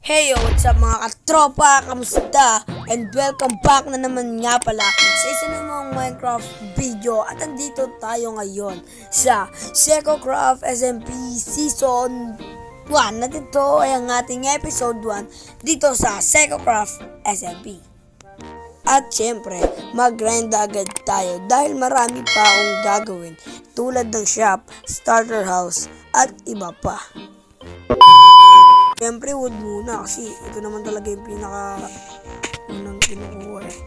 Hey, what's up mga katropa? Kamusta? And welcome back na naman nga pala sa isa namang Minecraft video. At andito tayo ngayon sa SecoCraft SMP Season 1. At ito ay ang ating episode 1 dito sa SecoCraft SMP. At syempre, mag-grind agad tayo dahil marami pa akong gagawin tulad ng shop, starter house at iba pa. Siyempre, wood muna kasi ito naman talaga yung unang kinukuha eh.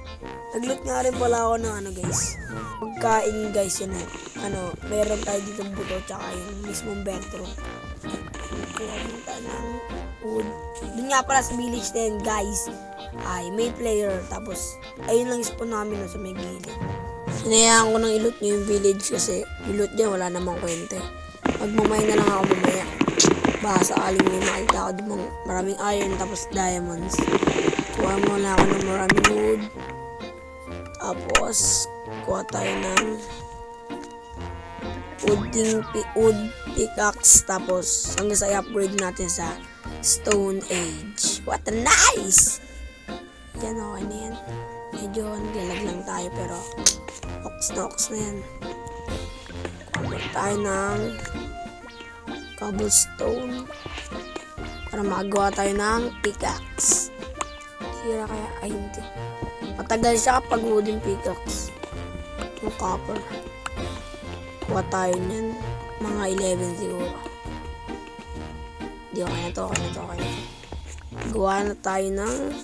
Nag-loot nga rin pala ako ng pagkain guys yun eh. Meron tayo dito buto tsaka yung mismong bedroom. Kuha muna tayo ng wood. Doon nga pala sa village na yun guys, ay may player. Tapos, ayun lang yung spawn namin sa may gilid. Hinayaan ko nang i-loot nyo yung village kasi i-loot dyan wala namang kwente. Magmamay na lang ako mamaya. Baka sakaling may makita ako dimang maraming iron tapos diamonds. Kuha muna ako ng maraming wood. Tapos, kuha tayo ng wood pickaxe. Tapos, hanggang sa i-upgrade natin sa Stone Age. What a nice! Yan, okay na yan. Medyo naglalag lang tayo pero ox na yan. Kuha tayo ng cobblestone para magawa tayo ng pickaxe. Sira kaya? Ay hindi. Matagal siya kapag wooden pickaxe. Yung copper. Kuha tayo niyan. Mga 11 siguro. Hindi, okay na to. Gawa na tayo ng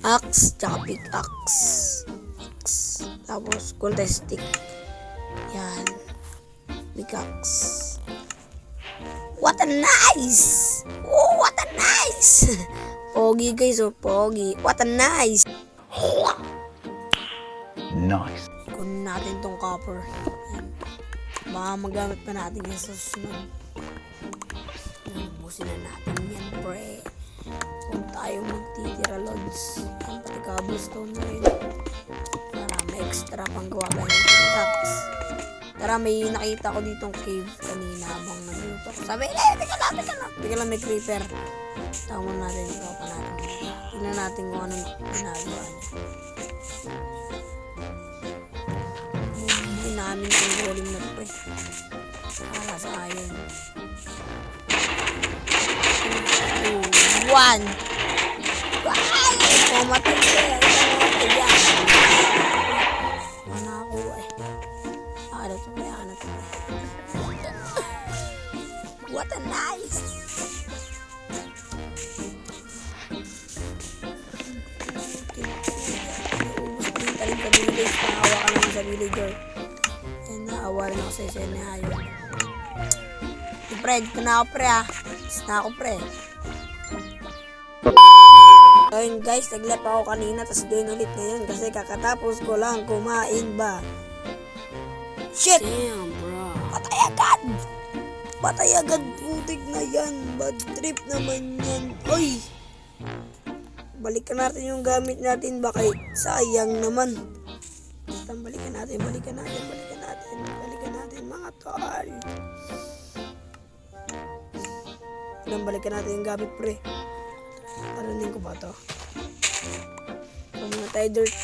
axe tsaka pickaxe. Tapos contest stick. Yan. Pickaxe. What a nice! Oh, what a nice! Pogi guys, oh, pogi. What a nice! Nice. Kunin natin tong copper. Yan. Baka magamit pa natin yan sa susunod. Ubusin na natin yan, pre. Kung tayo magtitira, lods. Yan, pati cobblestone na rin. Para may extra pang gawa kayo ng pickaxe. Tara, may nakita ko ditong cave kanina habang nagluto ko. Sabi, teka lang, may creeper. Tawag natin yung tropa natin. Tingnan natin kung anong ginagawa niya. Bumbuhin namin yung golem na to eh. Para sa iron. 2, 1. Ay! Pumatay siya. Yan. Wala ako eh. Ano to. What a nice! Ubus ko yung talim sa village. Pangawa ka naman sa villager. Yan, naawa rin ako sa isa na ayaw. Pre, dito na ako pre ah. Dito na ako pre. So yun guys, naglap ako kanina tapos doon ulit ngayon kasi kakatapos ko lang kumain ba. Shit! Damn, bro. Patay agad. Putik na yan. Bad trip naman yan. Oy! Balikan natin yung gamit natin. Baka sayang naman. Balikan natin mga tol. Balikan natin yung gamit pre. Paranin ko ba to? Kung mga tayo dirt,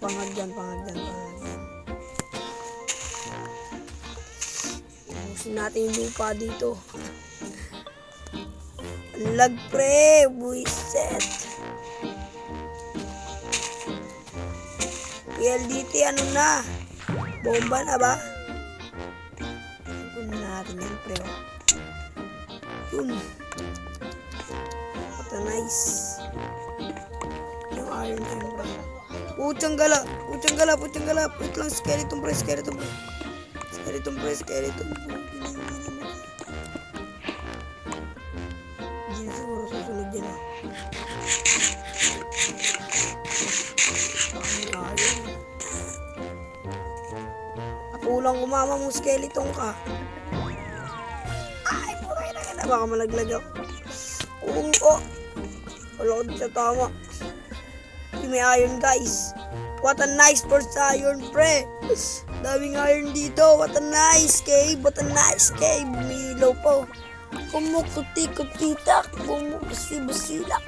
pangag dyan. Natin yung lupa dito. Lag pre, buiset. PLDT ano na? Bomba na ba? Kunin natin yan pre. Yun. What a nice. Yung iron pre. Putsang gala. Wait lang, skeleton pre. Skeleton. Hindi siguro susunod din ah. Patulang kumama mong skeleton ka. Ay, putay na. Baka malaglag ako. Wala ko din sa tama. May iron guys. What a nice first iron pre. Daming iron dito. What a nice cave. Bumilaw po. Kumukuti-kutitak. Bumubusi-busilak.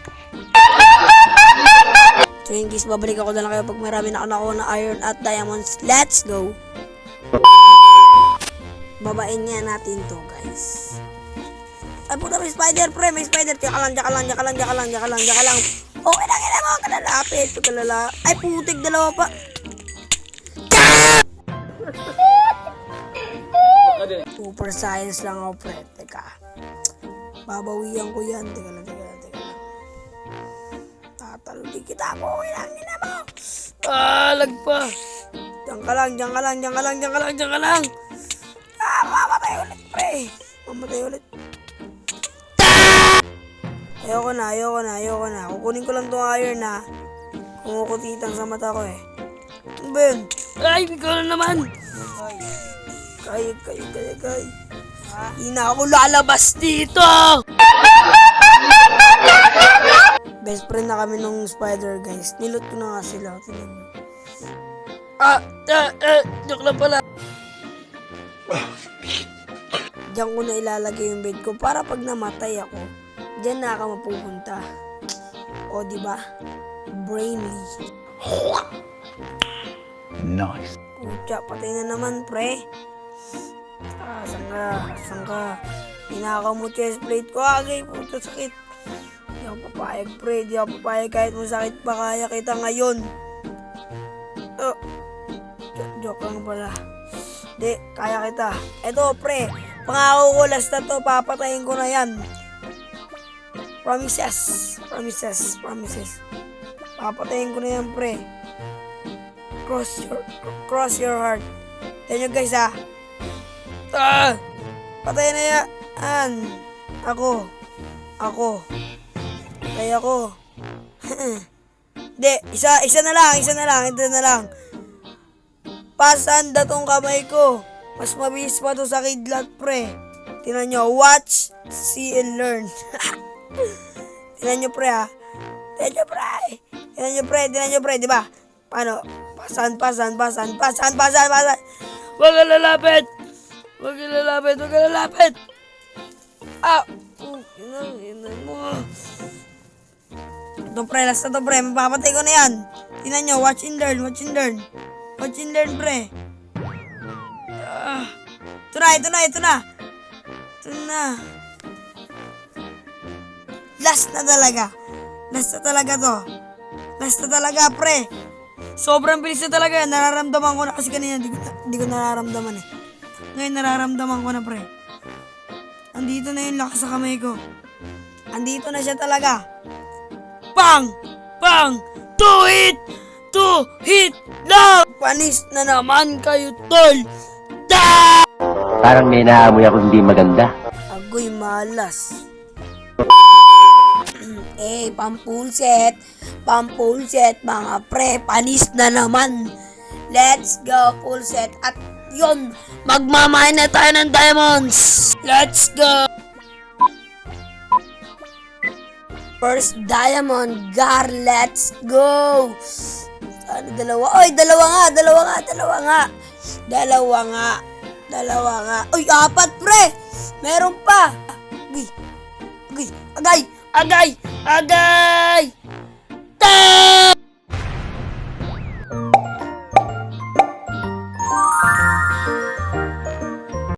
So in case babalik ako na lang kayo pag marami na ako nakuha na iron at diamonds. Let's go! Babain nga natin to, guys. Ay puta, may spider, pre, may spider. Diyan ka lang. Oh, kailangan mo, kalalapit. Ay putik, dalawa pa. Super science lang ako, pre. Teka. Babawian ko yan. Teka lang. Tatalugin kita mo. Kailangan mo. Lagpa. Diyan ka lang. Mamatay ulit, pre. Ayoko na. Kukunin ko lang itong iron na. Kumukutitang sa mata ko eh. Ano ba yun? Ay, ikaw na naman. Kay. Hindi na ako lalabas dito. Best friend na kami nung spider, guys. Nilot ko na nga sila. Tingnan mo. Joke lang pala. Diyan ko na ilalagay yung bed ko para pag namatay ako, diyan na ako mapupunta. O, diba? Brainly. Nice. Pucha, patay na naman, pre. Saan ka? Hinakaw mo chest plate ko. Agay, puto, sakit. Di ako papayag, pre. Di ako papayag kahit masakit pa kaya kita ngayon. Joke lang pala. Di, kaya kita. Eto, pre. Pangako ko, last na to. Papatayin ko na yan. Promises. Papatayin ko na yan, pre. Cross your heart. Yan nyo, guys, ha. Patay na yan. Ako. Patay ako. Hindi, isa na lang. Pasanda tong kamay ko. Mas mabilis pa to sa kidlat, pre. Tingnan nyo, watch, see, and learn. Tingnan nyo, pre, ha. Tingnan nyo, pre, di ba? Paano? Pasan. Huwag ka lalapit. Inan mo. Ito, pre, last na to, pre. Mapapatay ko na yan. Tingnan nyo, watch and learn, pre. Ito na. Last na talaga, pre. Sobrang bilis na talaga. Nararamdaman ko na kasi kanina di ko nararamdaman eh. Ngayon nararamdaman ko na, pre. Andito na yung lakas sa kamay ko. Andito na siya talaga. Bang! Two hit lang! Panis na naman kayo, tol. Parang may naamoy ako hindi maganda. Agoy malas. Pampulset, mga pre, panis na naman. Let's go, full set. At yun, magmamine na tayo ng diamonds. Let's go. First diamond, let's go. Sana dalawa. Oy, dalawa nga. Uy, apat, pre. Meron pa. Agay.